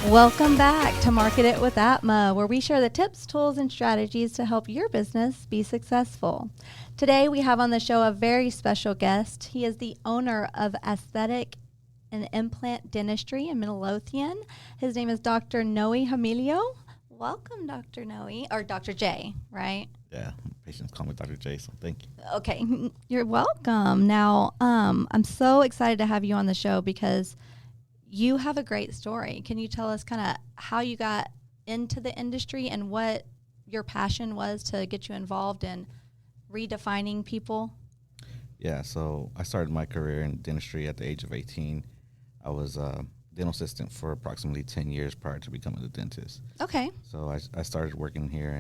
Welcome back to Market It with Atma, where we share the tips, tools, and strategies to help your business be successful. Today, we have on the show a very special guest. He is the owner of Aesthetic and Implant Dentistry in Midlothian. His name is Dr. Noe Jamilio. Welcome, Dr. Noe, or Dr. J, right? Yeah, patients call me Dr. J, so thank you. Okay, you're welcome. Now, I'm so excited to have you on the show because you have a great story. Can you tell us kind of how you got into the industry and what your passion was to get you involved in redefining people? Yeah, so I started my career in dentistry at the age of 18. I was a dental assistant for approximately 10 years prior to becoming a dentist. Okay. So I started working here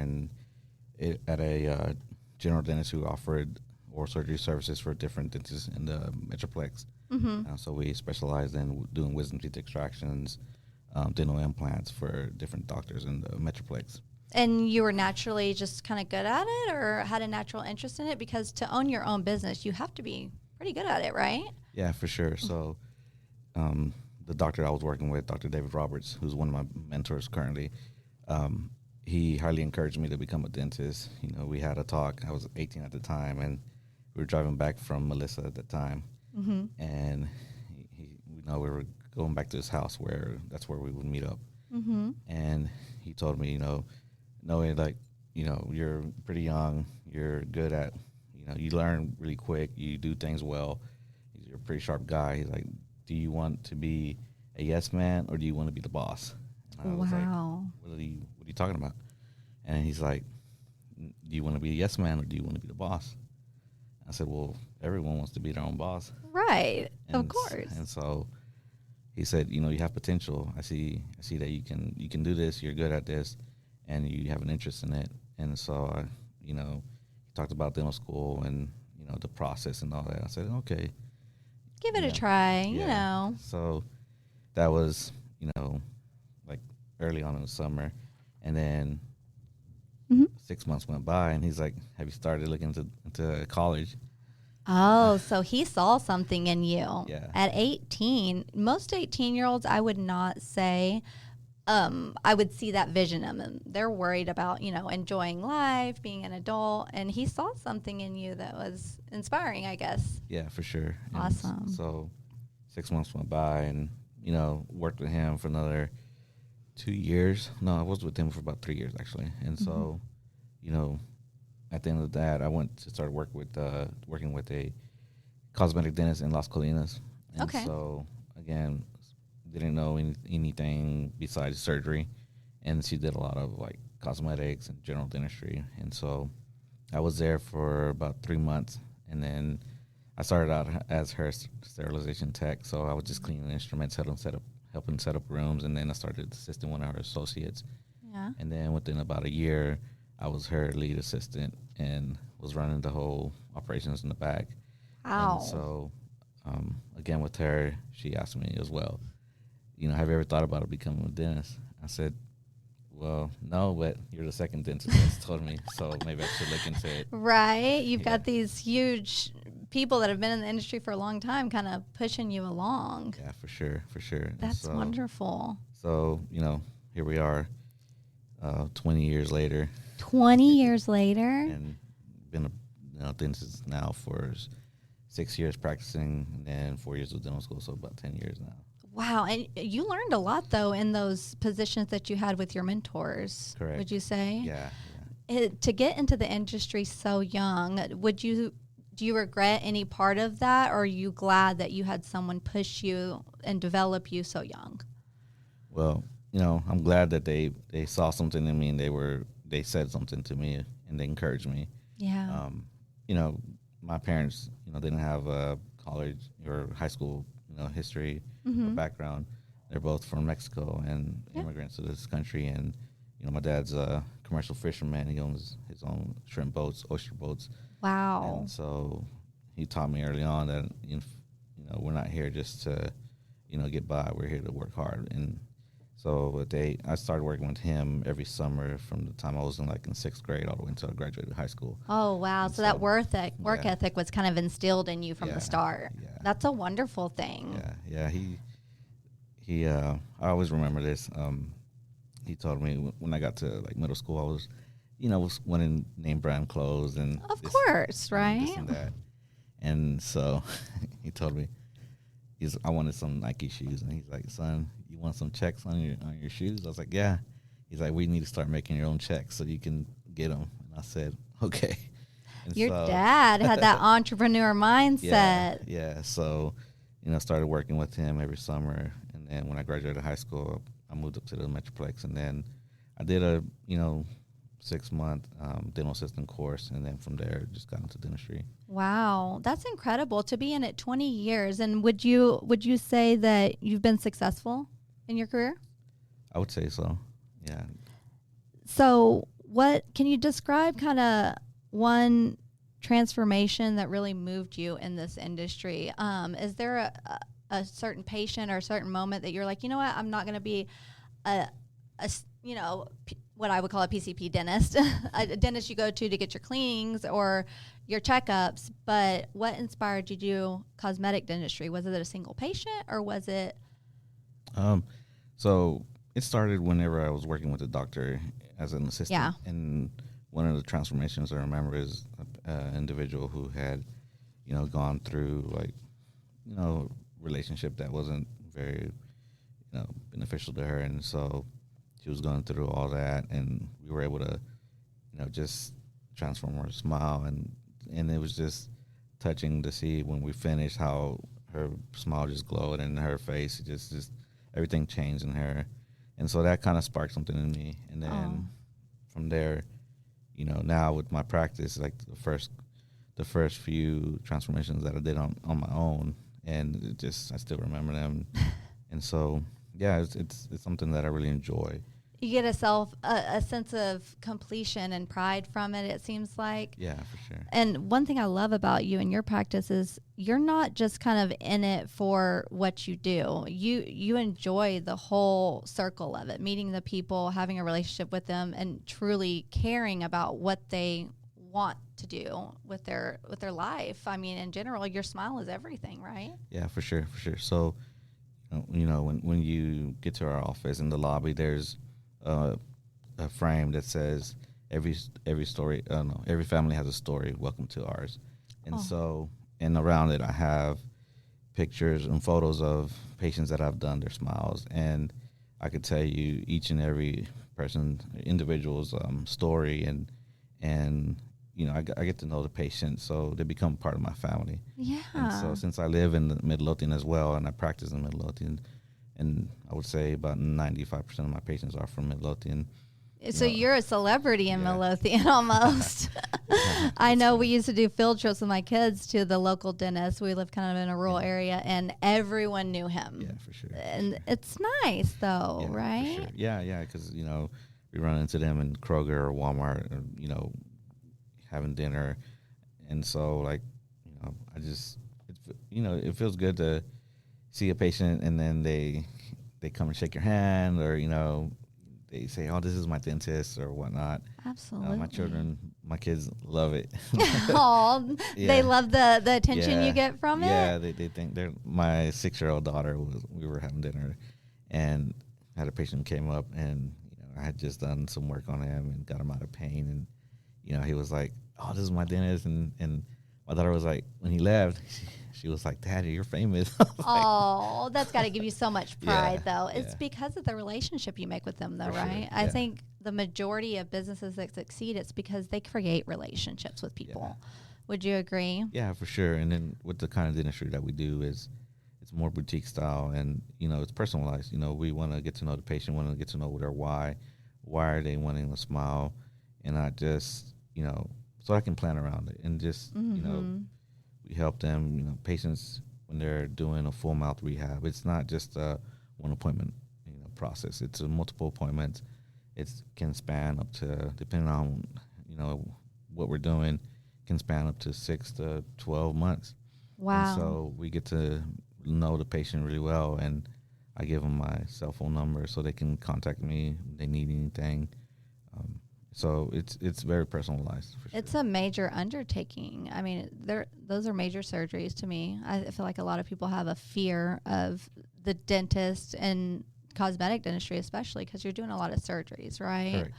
at a general dentist who offered oral surgery services for different dentists in the Metroplex. Mm-hmm. So we specialized in doing wisdom teeth extractions, dental implants for different doctors in the Metroplex. And you were naturally just kind of good at it or had a natural interest in it? Because to own your own business, you have to be pretty good at it, right? Yeah, for sure. So the doctor I was working with, Dr. David Roberts, who's one of my mentors currently, he highly encouraged me to become a dentist. You know, we had a talk. I was 18 at the time, and we were driving back from Melissa at the time. Mm-hmm. And we were going back to his house that's where we would meet up. Mm-hmm. And he told me, you're pretty young, you're good at, you learn really quick, you do things well, you're a pretty sharp guy. He's like, do you want to be a yes man or do you want to be the boss? And I was like, what are you talking about? And he's like, do you want to be a yes man or do you want to be the boss? I said, well, everyone wants to be their own boss. Right, of course. And so he said, you have potential. I see that you can do this. You're good at this, and you have an interest in it. And so, he talked about dental school and the process and all that. I said, okay, give it a try. So that was like early on in the summer, and then 6 months went by, and he's like, have you started looking into college? Oh, so he saw something in you. Yeah. At 18, most 18-year-olds, I would not say, I would see that vision in them. They're worried about, enjoying life, being an adult, and he saw something in you that was inspiring, I guess. Yeah, for sure. Awesome. And so 6 months went by, and, worked with him for another 2 years. No, I was with him for about 3 years, actually. And so, at the end of that, I went to start working with a cosmetic dentist in Las Colinas. And okay. So, again, didn't know anything besides surgery. And she did a lot of, cosmetics and general dentistry. And so I was there for about 3 months. And then I started out as her sterilization tech. So I was just cleaning instruments, helping set up rooms. And then I started assisting one of her associates. Yeah. And then within about a year, I was her lead assistant and was running the whole operations in the back. Wow. And so, again, with her, she asked me as well, have you ever thought about becoming a dentist? I said, well, no, but you're the second dentist that's told me, so maybe I should look into it. Right. You've got these huge people that have been in the industry for a long time kind of pushing you along. Yeah, for sure. That's wonderful. So, here we are 20 years later. 20 years later? And been a dentist now for 6 years practicing, and then 4 years of dental school, so about 10 years now. Wow. And you learned a lot, though, in those positions that you had with your mentors. Correct. Would you say? Yeah. To get into the industry so young, do you regret any part of that, or are you glad that you had someone push you and develop you so young? Well, I'm glad that they saw something in me and they said something to me and they encouraged me. Yeah. My parents, they didn't have a college or high school, history or background. They're both from Mexico and immigrants to this country. And, my dad's a commercial fisherman. He owns his own shrimp boats, oyster boats. Wow. And so he taught me early on that, we're not here just to, get by. We're here to work hard. And so I started working with him every summer from the time I was in sixth grade all the way until I graduated high school. Oh, wow. And so that work ethic was kind of instilled in you from the start. Yeah. That's a wonderful thing. Yeah. I always remember this. He told me when I got to like middle school, I was, was wanting name brand clothes and Of course, right? this and that. And so he told me, I wanted some Nike shoes, and he's like, son, you want some checks on your shoes? I was like, yeah. He's like, we need to start making your own checks so you can get them. And I said, okay. And Your dad had that entrepreneur mindset. Yeah. So, started working with him every summer. And then when I graduated high school, I moved up to the Metroplex. And then I did a, 6-month dental assistant course. And then from there, just got into dentistry. Wow. That's incredible to be in it 20 years. And would you say that you've been successful in your career? I would say so. Yeah. So what can you describe kind of one transformation that really moved you in this industry? Is there a certain patient or a certain moment that you're like, you know what, I'm not going to be what I would call a PCP dentist, a dentist you go to get your cleanings or your checkups, but what inspired you to do cosmetic dentistry? Was it a single patient or was it? So it started whenever I was working with a doctor as an assistant. Yeah. And one of the transformations I remember is an individual who had, gone through relationship that wasn't very, beneficial to her. And so she was going through all that, and we were able to, just transform her smile. And it was just touching to see when we finished how her smile just glowed in her face. It just everything changed in her. And so that kind of sparked something in me. And then from there, now with my practice, like the first few transformations that I did on my own, and I still remember them. And so, yeah, it's something that I really enjoy. You get a sense of completion and pride from it, it seems like. Yeah, for sure. And one thing I love about you and your practice is you're not just kind of in it for what you do. You enjoy the whole circle of it, meeting the people, having a relationship with them, and truly caring about what they want to do with their life. I mean, in general, your smile is everything, right? Yeah, for sure. So, when you get to our office in the lobby, there's a frame that says every family has a story. Welcome to ours. And so, and around it, I have pictures and photos of patients that I've done their smiles, and I could tell you each and every individual's story, and I get to know the patient, so they become part of my family. Yeah. And so since I live in the Midlothian as well, and I practice in Midlothian, and I would say about 95% of my patients are from Midlothian. So you're a celebrity in Midlothian almost. I know we used to do field trips with my kids to the local dentist. We live kind of in a rural area, and everyone knew him. Yeah, for sure. And it's nice, though, right? For sure. Yeah, because, we run into them in Kroger or Walmart, or, having dinner. And so, it feels good to see a patient, and then they come and shake your hand, or, they say, oh, this is my dentist or whatnot. Absolutely. My kids love it. Oh, they love the attention you get from it? Yeah, they think my 6-year-old daughter, we were having dinner, and had a patient came up, and, I had just done some work on him and got him out of pain. And, he was like, oh, this is my dentist. And my daughter was like, when he left, she was like, Daddy, you're famous. Oh, that's got to give you so much pride, though. It's because of the relationship you make with them, though, right? Sure. I think the majority of businesses that succeed, it's because they create relationships with people. Yeah. Would you agree? Yeah, for sure. And then with the kind of dentistry that we do it's more boutique style, and, it's personalized. We want to get to know the patient, want to get to know their why are they wanting to smile, and not just, so I can plan around it, and just, we help them, patients when they're doing a full mouth rehab. It's not just a one appointment, process. It's a multiple appointments. It can span up to, depending on, what we're doing, can span up to 6 to 12 months. Wow. And so we get to know the patient really well, and I give them my cell phone number so they can contact me if they need anything. So it's very personalized. For sure. It's a major undertaking. I mean, those are major surgeries to me. I feel like a lot of people have a fear of the dentist and cosmetic dentistry, especially because you're doing a lot of surgeries, right? Correct.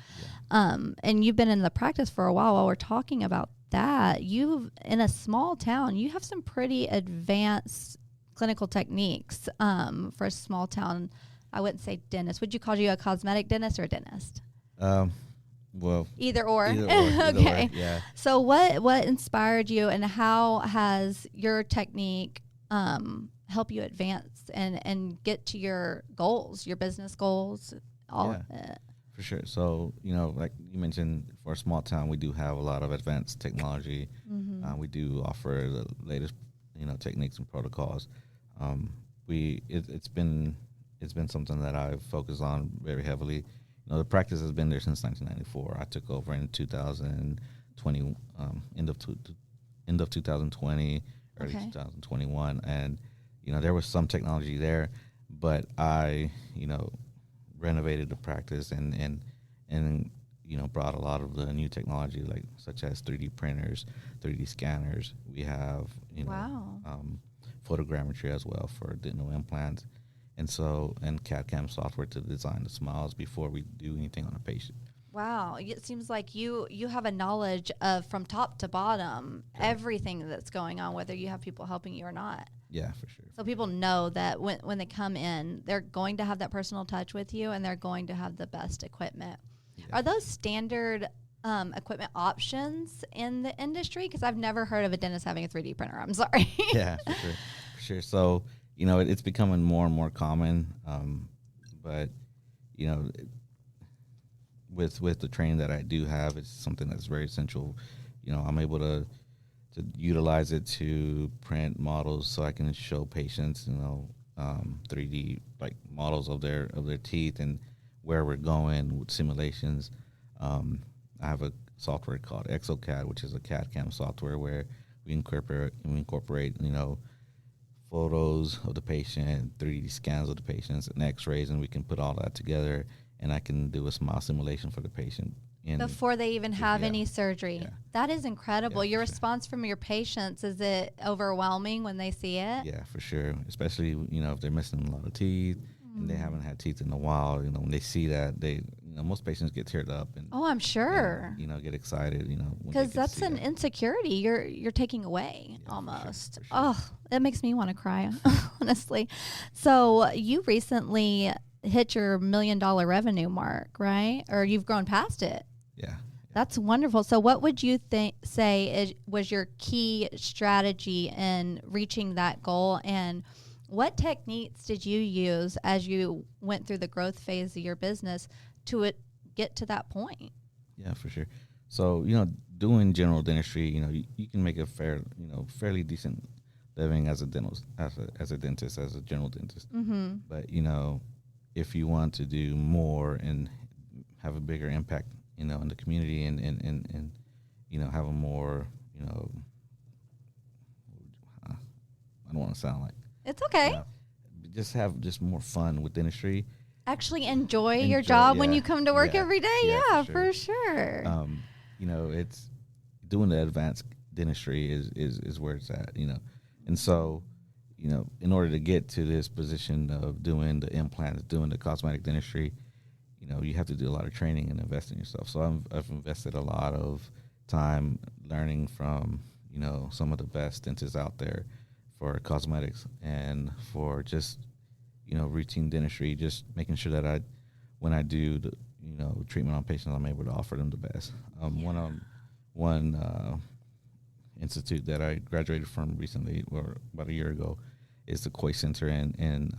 Yeah. And you've been in the practice for a while. While we're talking about that, you've in a small town, you have some pretty advanced clinical techniques for a small town. I wouldn't say dentist. Would you call you a cosmetic dentist or a dentist? Well, Either or. okay. Or, yeah. So what inspired you, and how has your technique help you advance and get to your goals, your business goals, all of it? For sure. So, like you mentioned, for a small town, we do have a lot of advanced technology. Mm-hmm. We do offer the latest, techniques and protocols. It's been something that I've focused on very heavily. The practice has been there since 1994. I took over in 2020, end of 2020, early 2021, and there was some technology there, but I renovated the practice and brought a lot of the new technology, like such as 3D printers, 3D scanners. We have photogrammetry as well for dental implants. And CAD/CAM software to design the smiles before we do anything on a patient. Wow. It seems like you have a knowledge of, from top to bottom, everything that's going on, whether you have people helping you or not. Yeah, for sure. So people know that when they come in, they're going to have that personal touch with you, and they're going to have the best equipment. Yeah. Are those standard equipment options in the industry? Because I've never heard of a dentist having a 3D printer. I'm sorry. Yeah, for sure. So, it's becoming more and more common, but with the training that I do have, it's something that's very essential. I'm able to utilize it to print models so I can show patients, 3D like models of their teeth and where we're going with simulations. I have a software called ExoCAD, which is a CAD/CAM software where we incorporate photos of the patient, 3D scans of the patients, and X-rays, and we can put all that together, and I can do a smile simulation for the patient before they even have any surgery. Yeah. That is incredible. Your response from your patients, is it overwhelming when they see it? Yeah, for sure. Especially if they're missing a lot of teeth and they haven't had teeth in a while. When they see that, they most patients get teared up and I'm sure get excited. Because that's an insecurity you're taking away almost. For sure. Oh, that makes me want to cry, honestly. So you recently hit your $1 million revenue mark, right? Or you've grown past it. Yeah. That's wonderful. So what would you say was your key strategy in reaching that goal, and what techniques did you use as you went through the growth phase of your business to get to that point? Yeah, for sure. So, doing general dentistry, you can make a fairly decent living as a dentist, as a general dentist. Mm-hmm. But, if you want to do more and have a bigger impact, in the community and have a more, I don't want to sound like. It's okay. Just have more fun with dentistry. Actually enjoy your job when you come to work every day. Yeah, for sure. It's doing the advanced dentistry is where it's at, And so, in order to get to this position of doing the implants, doing the cosmetic dentistry, you have to do a lot of training and invest in yourself. So I've invested a lot of time learning from, some of the best dentists out there for cosmetics and for just, routine dentistry, just making sure that when I do the, treatment on patients, I'm able to offer them the best. One institute that I graduated from recently, or about a year ago, is the Koi Center in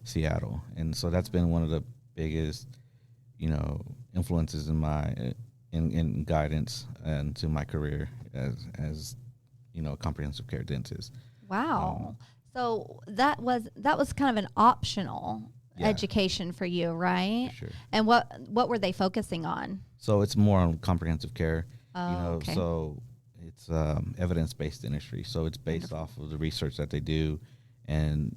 Seattle. And so that's been one of the biggest, influences in my in guidance and to my career as a comprehensive care dentist. Wow. So that was kind of an optional education for you, right? For sure. And what were they focusing on? So it's more on comprehensive care. Okay. So it's evidence-based dentistry. So it's based off of the research that they do. And,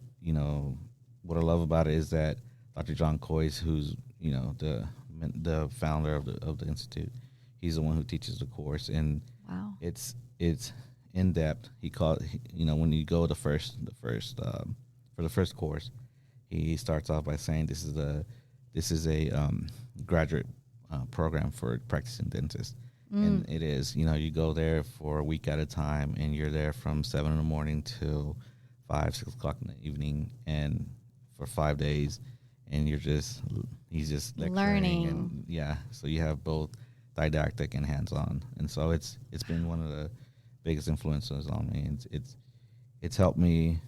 what I love about it is that Dr. John Coyce, who's, the founder of the institute, he's the one who teaches the course. And it's in depth. He called, when you go for the first course, he starts off by saying this is a graduate program for practicing dentists. And it is, you go there for a week at a time, and you're there from 7 in the morning till 5, 6 o'clock in the evening, and for 5 days, and he's just lecturing, learning. and so you have both didactic and hands-on, and so it's been one of the biggest influences on me. It's helped me,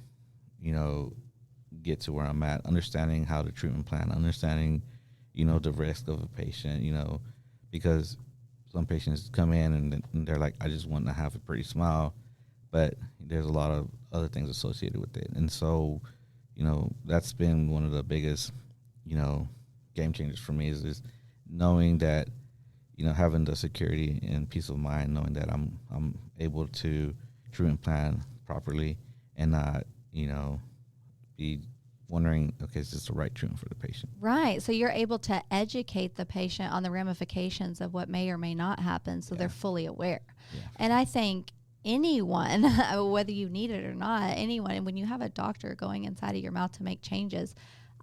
get to where I'm at, understanding how the treatment plan, understanding, the risk of a patient, because some patients come in and they're like, I just want to have a pretty smile, but there's a lot of other things associated with it. And so, that's been one of the biggest, game changers for me is knowing that, having the security and peace of mind, knowing that I'm able to treatment plan properly and not, be wondering, okay, is this the right treatment for the patient? Right. So you're able to educate the patient on the ramifications of what may or may not happen, so they're fully aware. Yeah. And I think anyone, whether you need it or not, anyone, and when you have a doctor going inside of your mouth to make changes,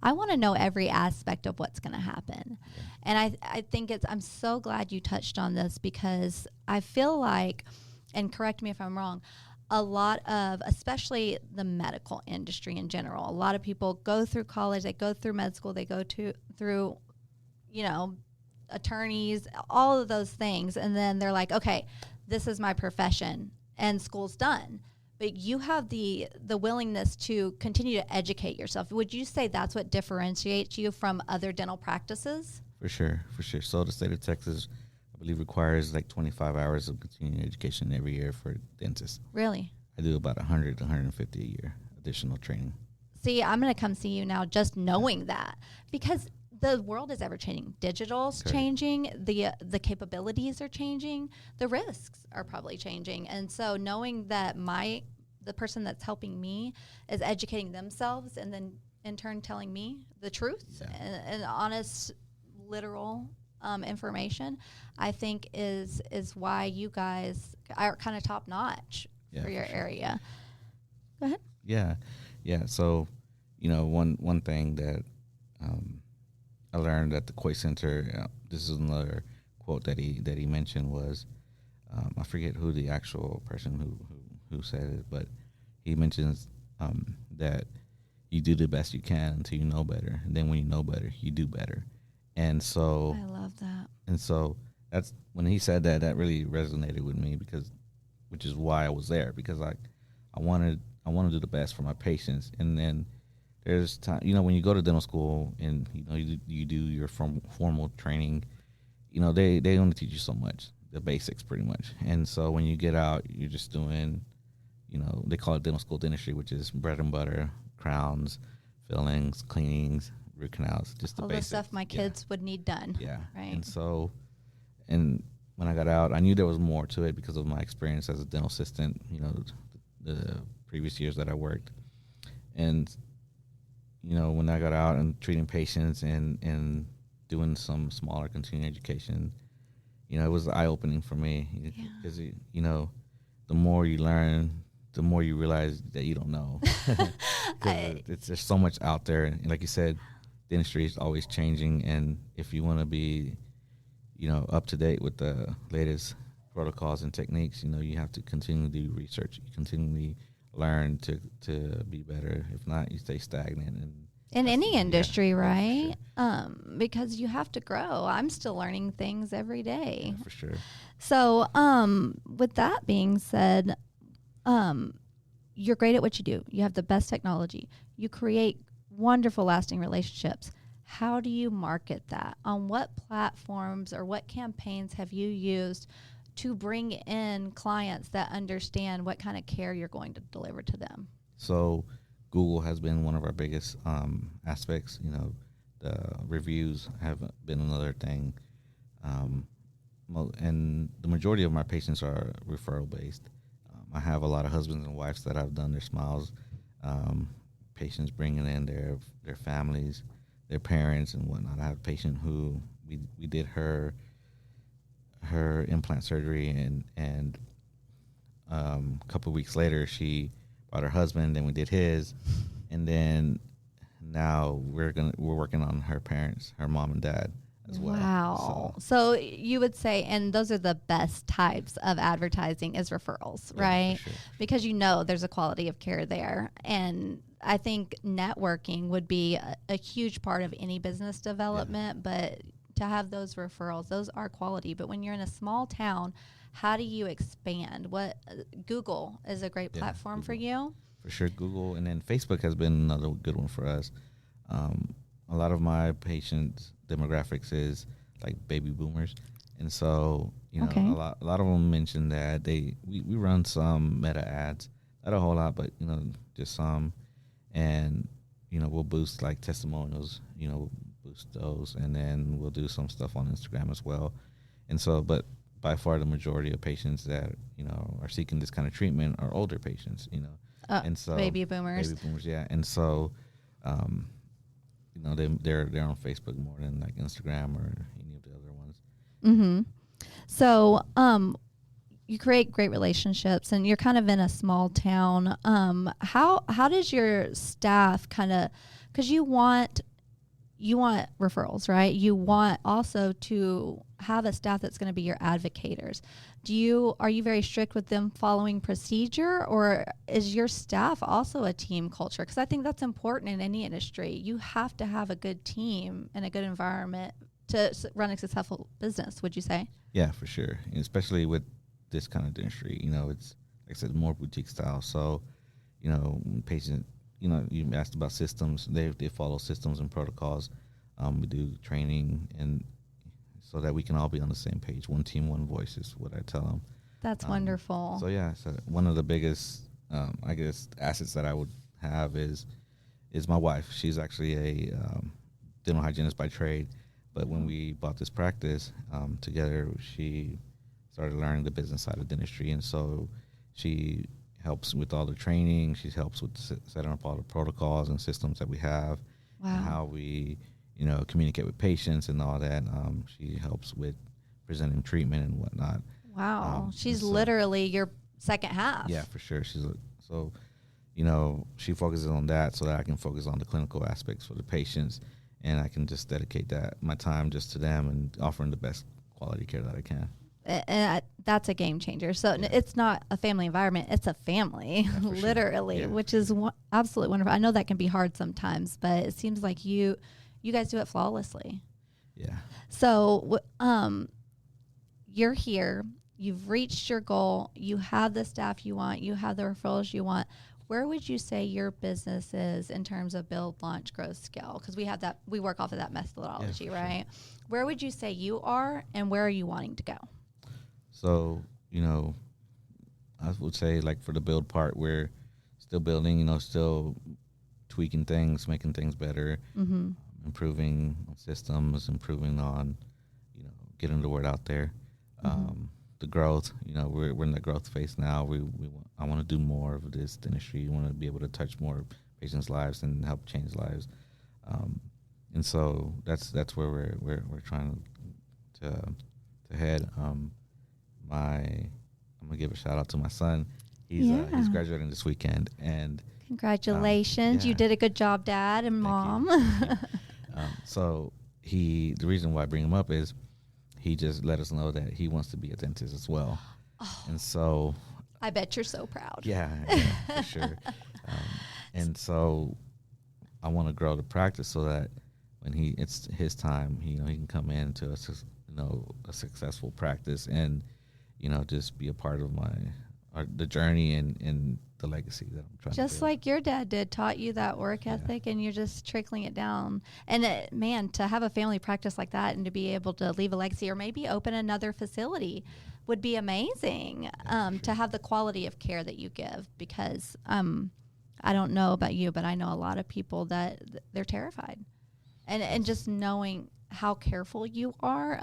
I want to know every aspect of what's going to happen. Yeah. And I think I'm so glad you touched on this, because I feel like, and correct me if I'm wrong, a lot of, especially the medical industry in general, a lot of people go through college, they go through med school, they go through, attorneys, all of those things. And then they're like, okay, this is my profession, and school's done. But you have the willingness to continue to educate yourself. Would you say that's what differentiates you from other dental practices? For sure. So the state of Texas, I believe, requires like 25 hours of continuing education every year for dentists. Really? I do about 100 to 150 a year additional training. See, I'm going to come see you now just knowing that, because the world is ever changing. Digital's changing. The capabilities are changing. The risks are probably changing. And so knowing that the person that's helping me is educating themselves, and then in turn telling me the truth and honest, literal information, I think is why you guys are kind of top notch for your area. Go ahead. Yeah. So, one thing that I learned at the Koi Center, this is another quote that he mentioned, was I forget who the actual person who said it, but he mentions that you do the best you can until you know better, and then when you know better, you do better. And so I love that. And so that's when he said that really resonated with me, which is why I was there, because I want to do the best for my patients. And then there's time, when you go to dental school and you do your formal training, they only teach you so much, the basics pretty much. And so when you get out, you're just doing, they call it dental school dentistry, which is bread and butter, crowns, fillings, cleanings, root canals, just the all basics. the stuff my kids would need done. Yeah. Right. And so, and when I got out, I knew there was more to it because of my experience as a dental assistant, the previous years that I worked. And, when I got out and treating patients and doing some smaller continuing education, it was eye-opening for me, because, the more you learn, the more you realize that you don't know. There's so much out there. And like you said, dentistry is always changing. And if you want to be, up to date with the latest protocols and techniques, you have to continually do research. You continually learn to be better. If not, you stay stagnant. And in any industry, right? Yeah, because you have to grow. I'm still learning things every day. for sure. So, with that being said, you're great at what you do. You have the best technology. You create wonderful, lasting relationships. How do you market that? On what platforms or what campaigns have you used to bring in clients that understand what kind of care you're going to deliver to them? So Google has been one of our biggest aspects. The reviews have been another thing. And the majority of my patients are referral based. I have a lot of husbands and wives that have done their smiles. Patients bringing in their families, their parents and whatnot. I have a patient who we did her implant surgery, and a couple of weeks later she brought her husband, then we did his, and then now we're working on her parents, her mom and dad as well. Wow. So you would say, and those are the best types of advertising is referrals, right? For sure. Because there's a quality of care there. And I think networking would be a huge part of any business development, but to have those referrals, those are quality. But when you're in a small town, how do you expand? Google is a great platform for you. For sure, Google, and then Facebook has been another good one for us. A lot of my patients' demographics is like baby boomers, and so a lot of them mention that we run some meta ads, not a whole lot, but just some, and we'll boost like testimonials, boost those, and then we'll do some stuff on Instagram as well, and so but by far the majority of patients that are seeking this kind of treatment are older patients, and so baby boomers, yeah, and so they're on Facebook more than like Instagram or any of the other ones. Mm-hmm. So you create great relationships, and you're kind of in a small town. How does your staff kind of, because you want referrals, right? You want also to have a staff that's going to be your advocators. Are you very strict with them following procedure, or is your staff also a team culture? Because I think that's important in any industry. You have to have a good team and a good environment to run a successful business, would you say? Yeah, for sure. And especially with this kind of dentistry, it's, like I said, more boutique style. So, patients, you asked about systems. They follow systems and protocols. We do training, and so that we can all be on the same page. One team, one voice is what I tell them. That's wonderful. So one of the biggest, I guess, assets that I would have is my wife. She's actually a dental hygienist by trade, but when we bought this practice together, she started learning the business side of dentistry, and so she helps with all the training. She helps with setting up all the protocols and systems that we have, and how we communicate with patients and all that. She helps with presenting treatment and whatnot. Wow. She's literally your second half. Yeah, for sure. She focuses on that so that I can focus on the clinical aspects for the patients, and I can just dedicate my time just to them and offering the best quality care that I can. And that's a game changer. So it's not a family environment; it's a family, literally, which is absolutely wonderful. I know that can be hard sometimes, but it seems like you guys do it flawlessly. Yeah. So, you're here. You've reached your goal. You have the staff you want. You have the referrals you want. Where would you say your business is in terms of build, launch, growth, scale? Because we work off of that methodology, right? Sure. Where would you say you are, and where are you wanting to go? So, I would say, like, for the build part, we're still building, still tweaking things, making things better, improving systems, improving on, getting the word out there. The growth, we're in the growth phase now. I want to do more of this dentistry. You want to be able to touch more patients' lives and help change lives. And so that's where we're trying to head. I'm gonna give a shout out to my son. He's graduating this weekend, and congratulations! You did a good job, Dad and Mom. So the reason why I bring him up is he just let us know that he wants to be a dentist as well, and so I bet you're so proud. Yeah, for sure. And so I want to grow the practice so that when it's his time, he can come into a successful practice and just be a part of the journey and the legacy that I'm trying to build. Just like your dad did, taught you that work ethic, and you're just trickling it down. And man, to have a family practice like that and to be able to leave a legacy or maybe open another facility would be amazing. To have the quality of care that you give, because I don't know about you, but I know a lot of people that they're terrified, and just knowing how careful you are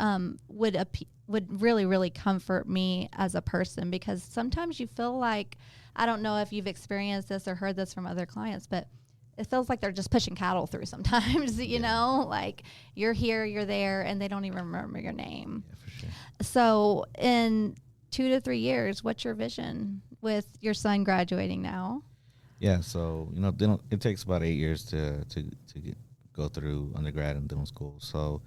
would really, really comfort me as a person, because sometimes you feel like, I don't know if you've experienced this or heard this from other clients, but it feels like they're just pushing cattle through sometimes, like you're here, you're there, and they don't even remember your name. Yeah, for sure. So in 2 to 3 years, what's your vision with your son graduating now? Yeah, so it takes about 8 years go through undergrad and dental school. So,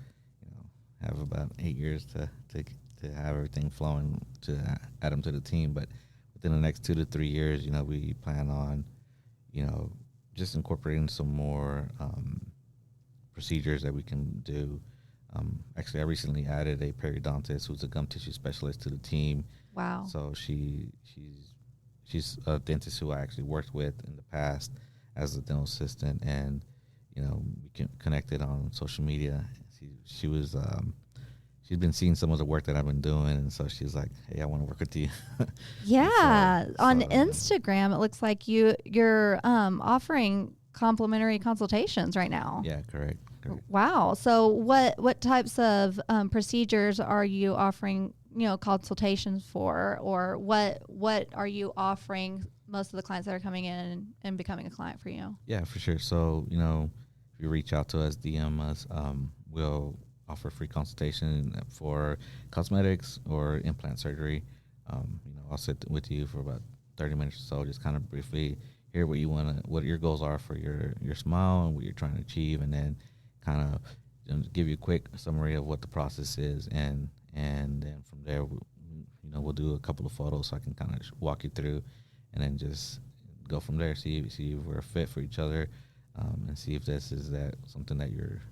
have about 8 years to have everything flowing to add them to the team. But within the next 2 to 3 years, we plan on, just incorporating some more procedures that we can do. Actually, I recently added a periodontist who's a gum tissue specialist to the team. Wow. So she's a dentist who I actually worked with in the past as a dental assistant, and we connected on social media. She was she's been seeing some of the work that I've been doing, and so she's like, "Hey, I want to work with you." Yeah, on Instagram, it looks like you're offering complimentary consultations right now. Yeah, correct. Wow. So what types of procedures are you offering, consultations for, or what are you offering most of the clients that are coming in and becoming a client for you? Yeah, for sure. So, if you reach out to us, DM us, we'll offer free consultation for cosmetics or implant surgery. I'll sit with you for about 30 minutes or so, just kind of briefly hear what your goals are for your smile and what you're trying to achieve, and then kind of give you a quick summary of what the process is, and then from there, we'll do a couple of photos so I can kind of walk you through, and then just go from there. See if we're a fit for each other, and see if this is something that you're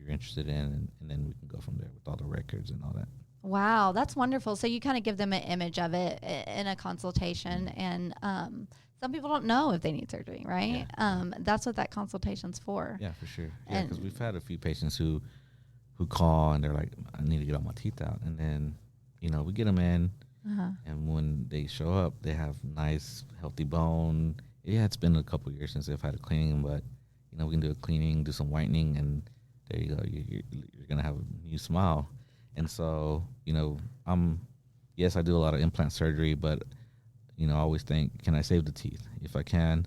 interested in, and then we can go from there with all the records and all that. Wow, that's wonderful. So you kind of give them an image of it in a consultation, and some people don't know if they need surgery, right? Yeah. That's what that consultation's for. Yeah, for sure. Yeah, because we've had a few patients who call and they're like, "I need to get all my teeth out," and then we get them in, and when they show up, they have nice, healthy bone. Yeah, it's been a couple of years since they've had a cleaning, but we can do a cleaning, do some whitening, and there you go. You're gonna have a new smile. And so, yes, I do a lot of implant surgery, but I always think, can I save the teeth? If I can,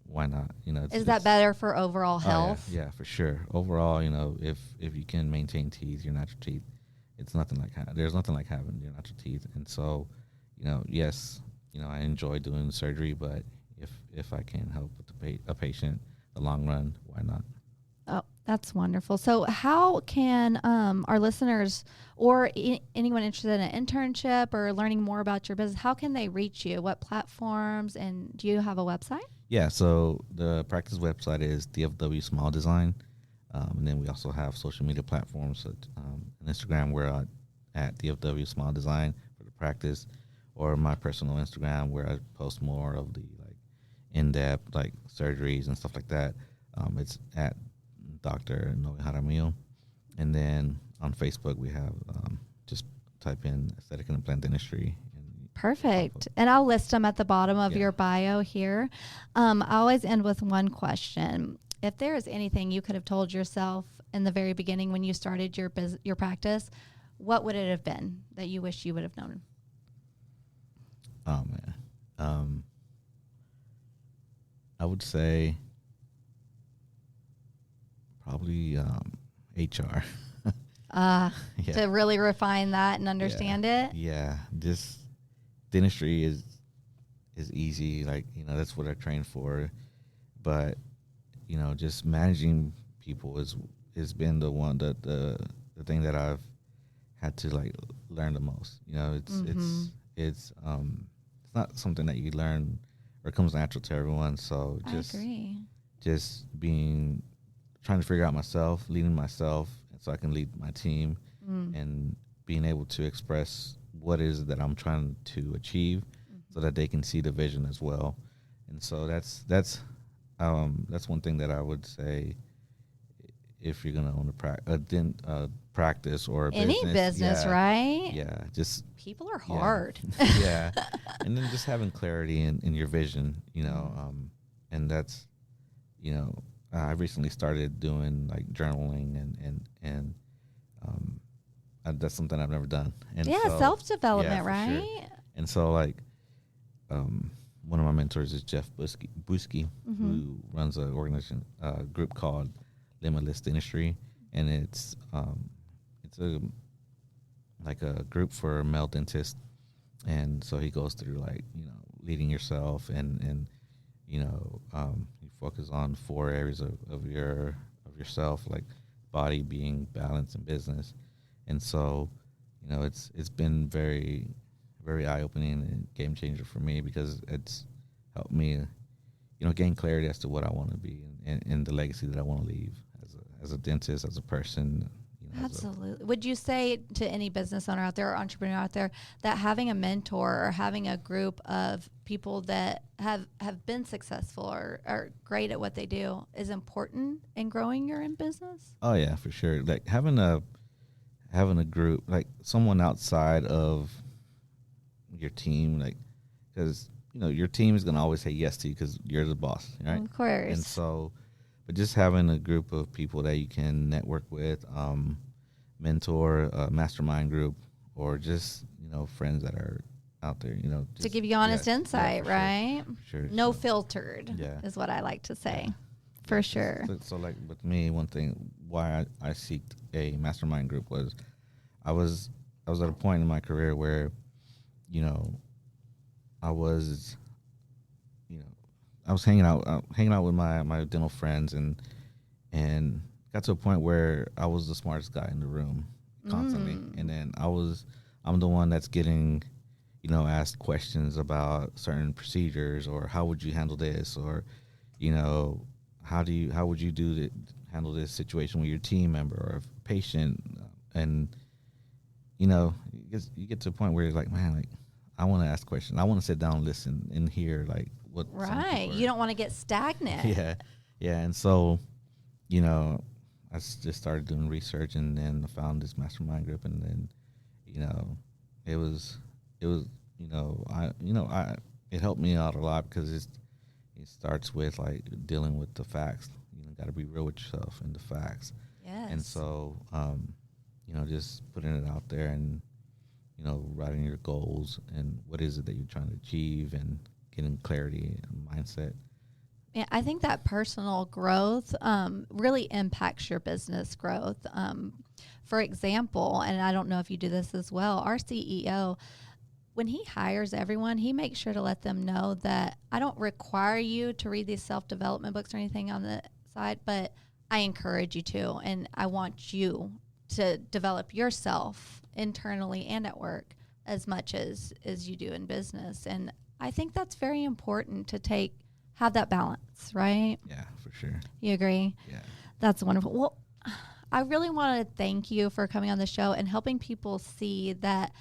why not? Is that better for overall health? Yeah, for sure. Overall, if you can maintain teeth, your natural teeth, it's nothing like there's nothing like having your natural teeth. And so, yes, I enjoy doing the surgery, but if I can help with a patient, the long run, why not? Oh, that's wonderful. So how can our listeners or anyone interested in an internship or learning more about your business, how can they reach you? What platforms, and do you have a website? Yeah, so the practice website is DFW Small Design. And then we also have social media platforms. So, on Instagram, we're at DFW Small Design for the practice, or my personal Instagram where I post more of the in-depth surgeries and stuff like that. It's at Dr. Noe Jamilio. And then on Facebook, we have just type in aesthetic and implant dentistry. Perfect. And I'll list them at the bottom of your bio here. I always end with one question. If there is anything you could have told yourself in the very beginning when you started your practice, what would it have been that you wish you would have known? Oh, man. I would say probably HR. To really refine that and understand it? Yeah. Just dentistry is easy. That's what I trained for. But, just managing people has been the thing that I've had to learn the most. It's not something that you learn or comes natural to everyone. So I agree. Just trying to figure out myself, leading myself, so I can lead my team, and being able to express what it is that I'm trying to achieve, so that they can see the vision as well. And so that's one thing that I would say, if you're gonna own a practice or a any business, right? Yeah, just people are hard. Yeah, and then just having clarity in your vision, and that's, I recently started doing journaling and that's something I've never done. And self-development, right? Sure. And so one of my mentors is Jeff Buski, who runs an organization, group called Limitless Dentistry, and it's a group for male dentists, and so he goes through leading yourself, and you focus on 4 areas of yourself, like body, being, balance, and business. And so, it's been very, very eye opening and game changer for me, because it's helped me, gain clarity as to what I want to be, and the legacy that I want to leave as a dentist, as a person. Absolutely. Would you say to any business owner out there or entrepreneur out there that having a mentor or having a group of people that have been successful or are great at what they do is important in growing your own business? Oh yeah, for sure. Like having a group, like someone outside of your team, like, because your team is gonna always say yes to you because you're the boss, right? Of course. And so, but just having a group of people that you can network with, mentor, mastermind group, or just friends that are out there, just, to give you honest insight, right? Sure. No filtered, is what I like to say, for sure. So like with me, one thing why I seeked a mastermind group was I was at a point in my career where I was hanging out with my dental friends, and got to a point where I was the smartest guy in the room constantly. And then I'm the one that's getting, asked questions about certain procedures, or how would you handle this, or, how would you handle this situation with your team member or a patient. And, you get to a point where you're like, man, like, I want to ask questions. I want to sit down and listen and hear like what. Right. You don't want to get stagnant. Yeah. Yeah. And so, I just started doing research, and then I found this mastermind group, and then, it helped me out a lot, because it starts with like dealing with the facts. Got to be real with yourself and the facts. Yes. And so, just putting it out there, and, writing your goals and what is it that you're trying to achieve, and getting clarity and mindset. Yeah, I think that personal growth really impacts your business growth. For example, and I don't know if you do this as well, our CEO, when he hires everyone, he makes sure to let them know that I don't require you to read these self-development books or anything on the side, but I encourage you to, and I want you to develop yourself internally and at work as much as you do in business. And I think that's very important to have that balance, right? Yeah, for sure. You agree? Yeah. That's wonderful. Well, I really want to thank you for coming on the show and helping people see that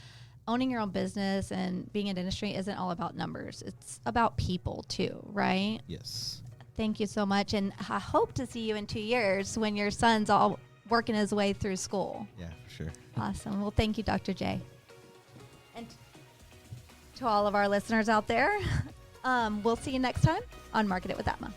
owning your own business and being in dentistry isn't all about numbers. It's about people too, right? Yes. Thank you so much. And I hope to see you in 2 years when your son's all working his way through school. Yeah, for sure. Awesome. Well, thank you, Dr. J. And to all of our listeners out there, we'll see you next time on Market It with Atma.